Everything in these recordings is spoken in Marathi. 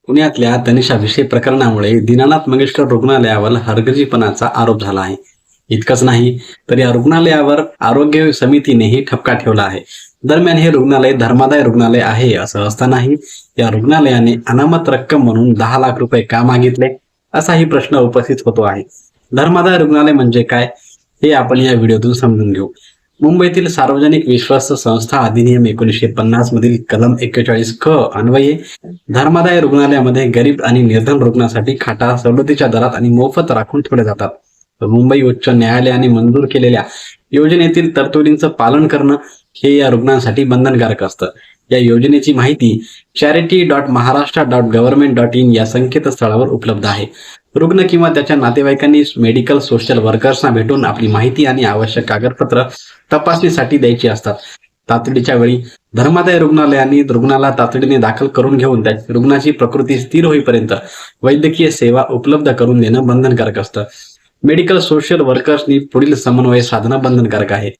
पुण्यातल्या तनिषा भिसे प्रकरणामुळे दीनानाथ मंगेशकर रुग्णालयावर हलगर्जीपणाचा आरोप झाला आहे. इतकंच नाही तर या रुग्णालयावर आरोग्य समितीनेही ठपका ठेवला आहे. दरम्यान हे रुग्णालय धर्मादाय रुग्णालय आहे असं असतानाही या रुग्णालयाने अनामत रक्कम म्हणून 10 लाख रुपये का मागितले असाही प्रश्न उपस्थित होतो आहे. धर्मादाय रुग्णालय म्हणजे काय हे आपण या व्हिडिओतून समजून घेऊ. मुंबईतील सार्वजनिक विश्वास संस्था अधिनियम 1950 मधील कलम 41 क अन्वये धर्मादाय रुग्णालयामध्ये गरीब आणि निर्धन रुग्णांसाठी खाटा सवलतीच्या दरात आणि मोफत राखून ठेवल्या जातात. मुंबई उच्च न्यायालयाने मंजूर केलेल्या योजनेतील तरतुदींचं पालन करणं हे या रुग्णांसाठी बंधनकारक असतं. या योजनेची माहिती charity.maharashtra.government.in या संकेतस्थळावर उपलब्ध आहे. रुग्ण किंवा त्याच्या नातेवाईकांनी मेडिकल सोशल वर्कर्सना भेटून आपली माहिती आणि आवश्यक कागदपत्र तपासणीसाठी द्यायची असतात. तातडीच्या वेळी धर्मादाय रुग्णालयांनी रुग्णाला तातडीने दाखल करून घेऊन रुग्णाची प्रकृती स्थिर होईपर्यंत वैद्यकीय सेवा उपलब्ध करून देणं बंधनकारक असतं. मेडिकल सोशल वर्कर्सनी पुढील समन्वय साधणं बंधनकारक आहे.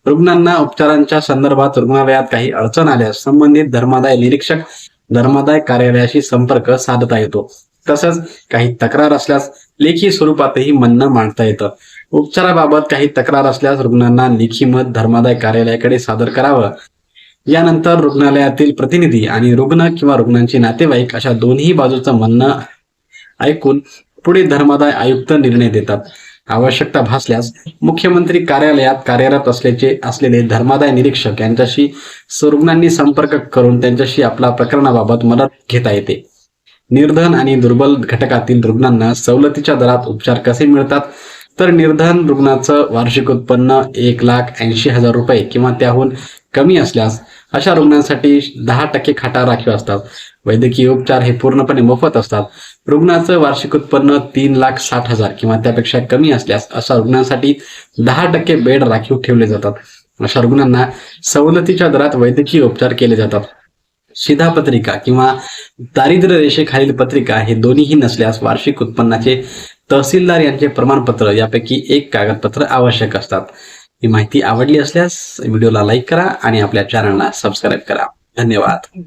रुग्णांना उपचारांच्या संदर्भात रुग्णालयात काही अडचण आल्यास संबंधित धर्मादाय निरीक्षक धर्मादाय कार्यालयाशी संपर्क साधता येतो. तसंच काही तक्रार असल्यास लेखी स्वरूपातही म्हणणं मांडता येतं. उपचाराबाबत काही तक्रार असल्यास रुग्णांना लेखी मत धर्मादाय कार्यालयाकडे सादर करावं. यानंतर रुग्णालयातील प्रतिनिधी आणि रुग्ण किंवा रुग्णांचे नातेवाईक अशा दोन्ही बाजूचं म्हणणं ऐकून पुढे धर्मादाय आयुक्त निर्णय देतात. आवश्यकता भासल्यास मुख्यमंत्री कार्यालयात कार्यरत असलेले धर्मादाय निरीक्षक यांच्याशी रुग्णांनी संपर्क करून त्यांच्याशी आपला प्रकरणाबाबत मदत घेता येते. निर्धन आणि दुर्बल घटकातील रुग्णांना सवलतीच्या दरात उपचार कसे मिळतात तर निर्धन रुग्णाचं वार्षिक उत्पन्न 1,80,000 रुपये किंवा त्याहून कमी असल्यास अशा रुग्णांसाठी 10% खाटा राखीव असतात. वैद्यकीय उपचार हे पूर्णपणे मोफत असतात. रुग्णाचं वार्षिक उत्पन्न 3,60,000 किंवा त्यापेक्षा कमी असल्यास अशा रुग्णांसाठी 10% बेड राखीव ठेवले जातात. अशा रुग्णांना सवलतीच्या दरात वैद्यकीय उपचार केले जातात. शिधापत्रिका किंवा दारिद्र्य रेषेखालील पत्रिका हे दोन्हीही नसल्यास वार्षिक उत्पन्नाचे तहसीलदार यांचे प्रमाणपत्र यापैकी एक कागदपत्र आवश्यक असतात. ही माहिती आवडली असल्यास व्हिडिओला लाईक करा आणि आपल्या चॅनलला सबस्क्राईब करा. धन्यवाद.